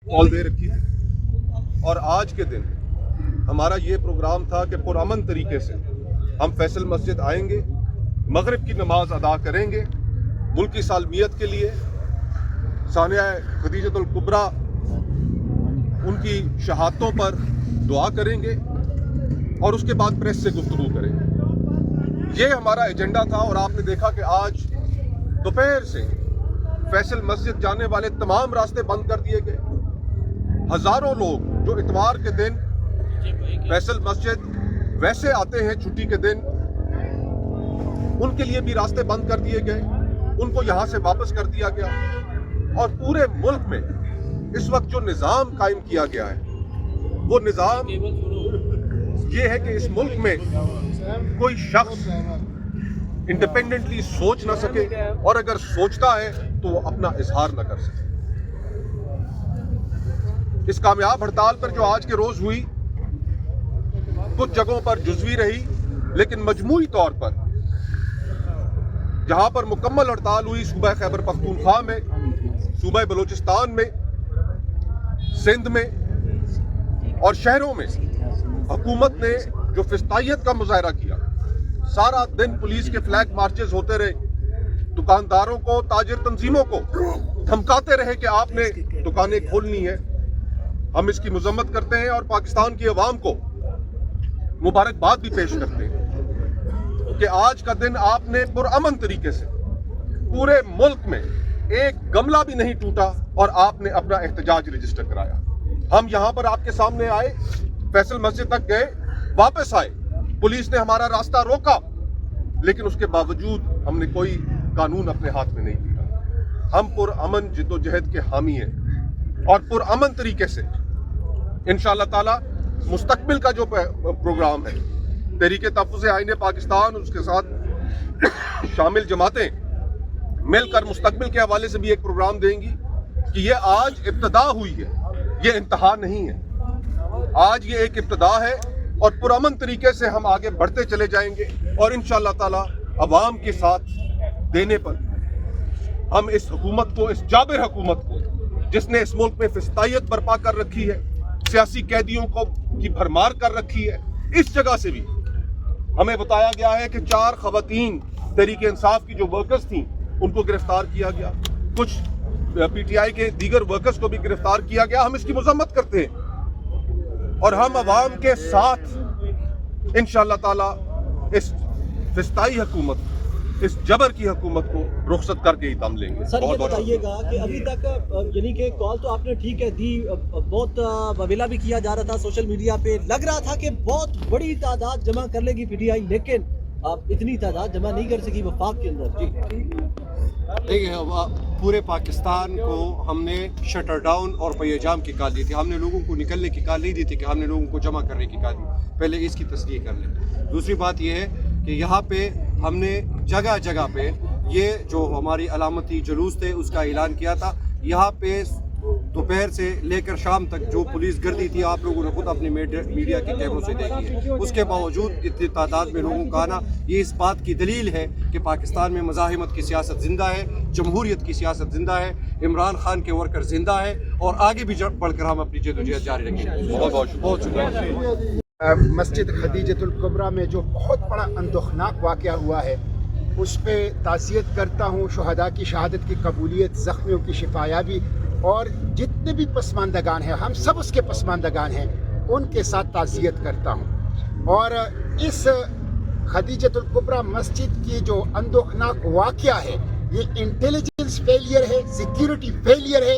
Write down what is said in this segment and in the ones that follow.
Call दे रखी थी और आज के दिन हमारा ये प्रोग्राम था कि पुरअमन तरीके से हम फैसल मस्जिद आएंगे, मगरिब की नमाज अदा करेंगे, मुल्क की सालमियत के लिए सानिया खदीजतुल कुबरा उनकी शहादतों पर दुआ करेंगे और उसके बाद प्रेस से गुफ्तगू करेंगे। ये हमारा एजेंडा था और आपने देखा कि आज दोपहर से फैसल मस्जिद जाने वाले तमाम रास्ते बंद कर दिए गए। हज़ारों लोग जो इतवार के दिन फैसल मस्जिद वैसे आते हैं छुट्टी के दिन, उनके लिए भी रास्ते बंद कर दिए गए, उनको यहाँ से वापस कर दिया गया। और पूरे मुल्क में इस वक्त जो निज़ाम कायम किया गया है वो निज़ाम ये है कि इस मुल्क में कोई शख्स इंडिपेंडेंटली सोच ना सके और अगर सोचता है तो वो अपना इजहार ना कर सके। इस कामयाब हड़ताल पर जो आज के रोज हुई, कुछ जगहों पर जुज़वी रही, लेकिन मजमूई तौर पर जहां पर मुकम्मल हड़ताल हुई सूबा खैबर पख्तूनख्वा में, सूबा बलूचिस्तान में, सिंध में और शहरों में हुकूमत ने जो फिस्तायत का मुजाहरा किया, सारा दिन पुलिस के फ्लैग मार्चेस होते रहे, दुकानदारों को, ताजिर तंजीमों को धमकाते रहे कि आपने दुकानें खोलनी है। हम इसकी मजम्मत करते हैं और पाकिस्तान की अवाम को मुबारकबाद भी पेश करते हैं कि आज का दिन आपने पुरअमन तरीके से पूरे मुल्क में एक गमला भी नहीं टूटा और आपने अपना एहतजाज रजिस्टर कराया। हम यहाँ पर आपके सामने आए, फैसल मस्जिद तक गए, वापस आए, पुलिस ने हमारा रास्ता रोका, लेकिन उसके बावजूद हमने कोई कानून अपने हाथ में नहीं लिया। हम पुरअमन जिद्दोजहद के हामी हैं और पुरअमन तरीके से इंशाअल्लाह ताला मुस्तकबिल का जो प्रोग्राम है, तहरीके तहफ़्फ़ुज़ आईन पाकिस्तान, उसके साथ शामिल जमातें मिलकर मुस्तकबिल के हवाले से भी एक प्रोग्राम देंगी कि ये आज इब्तदा हुई है, ये इंतहा नहीं है। आज ये एक इब्तदा है और पुरअमन तरीके से हम आगे बढ़ते चले जाएंगे और इंशाअल्लाह ताला अवाम के साथ देने पर हम इस हुकूमत को, इस जाबिर हुकूमत को जिसने इस मुल्क में फिस्तायत बर्पा कर रखी है, सियासी कैदियों को की भरमार कर रखी है, इस जगह से भी हमें बताया गया है कि 4 ख़वातीन तहरीके इंसाफ की जो वर्कर्स थी उनको गिरफ्तार किया गया, कुछ पीटीआई के दीगर वर्कर्स को भी गिरफ्तार किया गया। हम इसकी मजम्मत करते हैं और हम अवाम के साथ इंशाअल्लाह ताला इस फिस्ताई हुकूमत, इस जबर की हुकूमत को रुखसत करके ही दम लेंगे। सर ये बताइएगा कि अभी तक यानी कि कॉल तो आपने ठीक है दी, बहुत बवेला भी किया जा रहा था सोशल मीडिया पे, लग रहा था कि बहुत बड़ी तादाद जमा कर लेगी पीटीआई, लेकिन आप इतनी तादाद जमा नहीं कर सकी वफाक के अंदर। जी देखिए, पूरे पाकिस्तान को हमने शटर डाउन और पैजाम की कॉल दी थी, हमने लोगों को निकलने की कॉल नहीं दी थी कि हमने लोगों को जमा करने की कॉल दी। पहले इसकी तस्दीक कर लें। दूसरी बात यह है कि यहाँ पे हमने जगह जगह पे ये जो हमारी अलामती जुलूस थे उसका ऐलान किया था। यहाँ पे दोपहर से लेकर शाम तक जो पुलिस गर्दी थी आप लोगों ने खुद अपने मीडिया के कैमरों से देखी है। उसके बावजूद इतनी तादाद में लोगों का आना ये इस बात की दलील है कि पाकिस्तान में मज़ाहिमत की सियासत ज़िंदा है, जमहूरियत की सियासत ज़िंदा है, इमरान खान के वर्कर ज़िंदा है और आगे भी बढ़कर हम अपनी जद्दोजहद जारी रखेंगे। बहुत शुक्रिया। मस्जिद खदीजतुल कुबरा में जो बहुत बड़ा अंदोखनाक वाक़या हुआ है उस पर ताज़ियत करता हूँ। शुहदा की शहादत की कबूलियत, ज़ख्मियों की शिफायाबी और जितने भी पसमानदगान हैं, हम सब उसके पसमानदगान हैं, उनके साथ ताज़ियत करता हूँ। और इस खदीजतुल कुबरा मस्जिद की जो अंदोखनाक वाक़या है ये इंटेलिजेंस फेलियर है, सिक्योरिटी फेलियर है।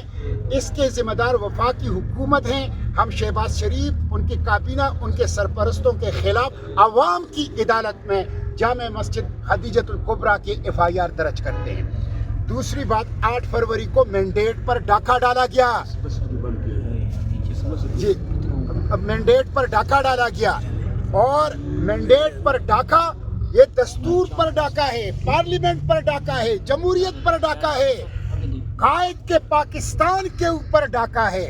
इसके ज़िम्मेदार वफाकी हुकूमत हैं। हम शहबाज शरीफ, उनकी काबीना, उनके सरपरस्तों के खिलाफ अवाम की अदालत में जामे मस्जिद खदीजतुल कुबरा की FIR दर्ज करते हैं। दूसरी बात, 8 फरवरी को मैंडेट पर डाका डाला गया जी, मैंडेट पर डाका डाला गया और मैंडेट पर डाका ये दस्तूर पर डाका है, पार्लियामेंट पर डाका है, जमहूरियत पर डाका है, कायद के पाकिस्तान के ऊपर डाका है।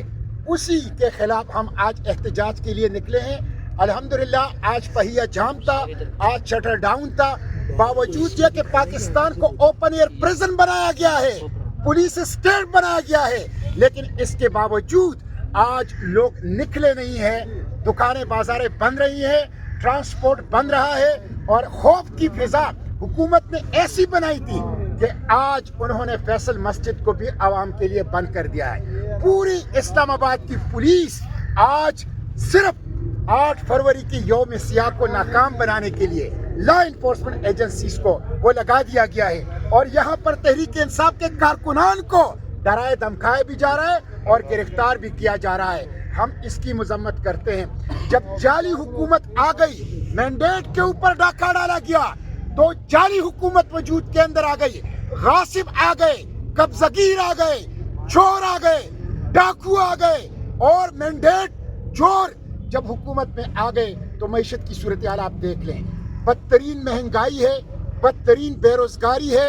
उसी के खिलाफ हम आज एहतजाज के लिए निकले हैं। अल्हम्दुलिल्लाह आज पहिया जाम था, आज शटर डाउन था, बावजूद ये कि पाकिस्तान को ओपन एयर प्रिजन बनाया गया है, पुलिस स्टेट बनाया गया है, लेकिन इसके बावजूद आज लोग निकले नहीं हैं, दुकानें बाजारें बंद रही हैं, ट्रांसपोर्ट बंद रहा है और खौफ की फिजा हुकूमत ने ऐसी बनाई थी कि आज उन्होंने फैसल मस्जिद को भी आवाम के लिए बंद कर दिया है। पूरी इस्लामाबाद की पुलिस आज सिर्फ 8 फरवरी की यौम सियाह को नाकाम बनाने के लिए लॉ इन्फोर्समेंट एजेंसीज को वो लगा दिया गया है और यहाँ पर तहरीक इंसाफ के कारकुनान को डराए धमकाए भी जा रहा है और गिरफ्तार भी किया जा रहा है। हम इसकी मजम्मत करते हैं। जब जाली हुकूमत आ गई, मैंडेट के ऊपर डाका डाला गया, तो जाली हुकूमत वजूद के अंदर आ गई, गासिब आ गए, कब्ज़गीर आ गए, चोर आ गए, डाकू आ गए और मैंडेट चोर जब हुकूमत में आ गए तो मईशत की सूरत हाल आप देख लें। बदतरीन महंगाई है, बदतरीन बेरोजगारी है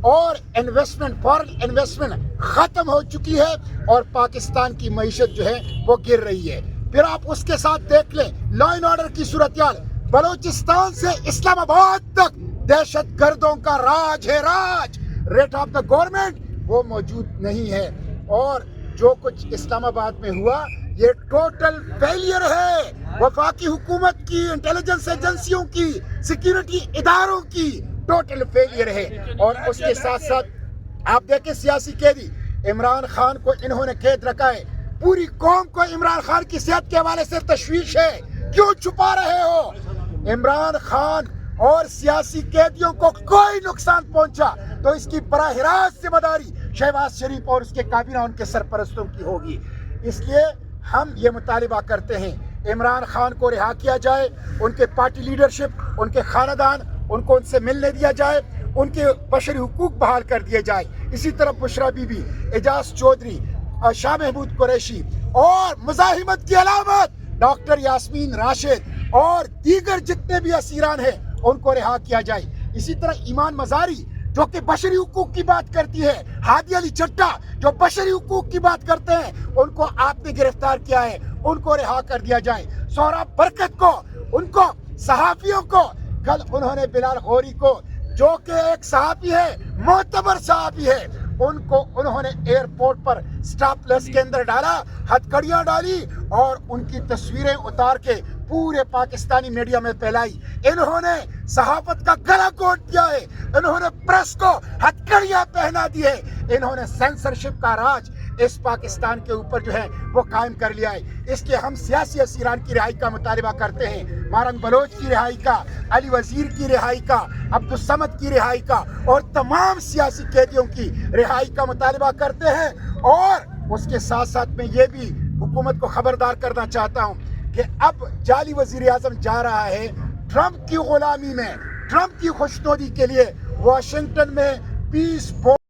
और इन्वेस्टमेंट, फॉरेन इन्वेस्टमेंट ख़त्म हो चुकी है और पाकिस्तान की मईशत जो है वो गिर रही है। फिर आप उसके साथ देख लें लॉ एंड ऑर्डर की सूरत हाल, बलोचिस्तान से इस्लामाबाद तक दहशत गर्दों का राज है, राज। रेट ऑफ द गवर्नमेंट वो मौजूद नहीं है और जो कुछ इस्लामाबाद में हुआ ये टोटल फेलियर है वफाकी हुकूमत की, इंटेलिजेंस एजेंसियों की, सिक्योरिटी इदारों की टोटल फेलियर है। और उसके साथ साथ आप देखें सियासी कैदी इमरान खान को इन्होंने कैद रखा है। पूरी कौम को इमरान खान की सेहत के हवाले से तशवीश है, क्यों छुपा रहे हो? इमरान खान और सियासी कैदियों को कोई नुकसान पहुंचा तो इसकी बराह रास्त जिम्मेदारी शहबाज शरीफ और उसके काबीना, उनके सरपरस्तों की होगी। इसलिए हम ये मुतालिबा करते हैं इमरान खान को रिहा किया जाए, उनके पार्टी लीडरशिप, उनके खानदान, उनको उनसे मिलने दिया जाए, उनके बशरी हुकूक बहाल कर दिए जाए। इसी तरह बुशरा बीबी, एजाज चौधरी, शाह महमूद कुरैशी और मुजाहिमत की अलामत डॉक्टर यास्मीन राशिद और दीगर जितने भी असीरान हैं उनको रिहा किया जाए। इसी तरह ईमान मजारी जो कि बशरी हुकूक की बात करती है, हादी अली चट्टा जो बशरी हुकूक की बात करते हैं, उनको आपने गिरफ्तार किया है, उनको रिहा कर दिया जाए। सोहराब बरकत को, उनको सहाफियों को, कल उन्होंने बिलाल गौरी को जो कि एक सहाफी है, मोतबर सहाफी है, उनको उन्होंने एयरपोर्ट पर स्टाफ लेस के अंदर डाला, हथकड़ियां डाली और उनकी तस्वीरें उतार के पूरे पाकिस्तानी मीडिया में फैलाई। इन्होंने सहाफत का गला घोट दिया है, इन्होंने प्रेस को हथकड़ियां पहना दी है, इन्होंने सेंसरशिप का राज इस पाकिस्तान के ऊपर जो है वो कायम कर लिया है। इसलिए हम सियासी असीरान की रिहाई का मुतालिबा करते हैं, मारंग बलोच की रिहाई का, अली वजीर की रिहाई का, अब्दुल समद की रिहाई का और तमाम सियासी कैदियों की रिहाई का मुतालिबा करते हैं। और उसके साथ साथ में ये भी हुकूमत को खबरदार करना चाहता हूँ कि अब जाली वजीर आजम जा रहा है ट्रंप की गुलामी में, ट्रंप की खुशनुदी के लिए वाशिंगटन में पीस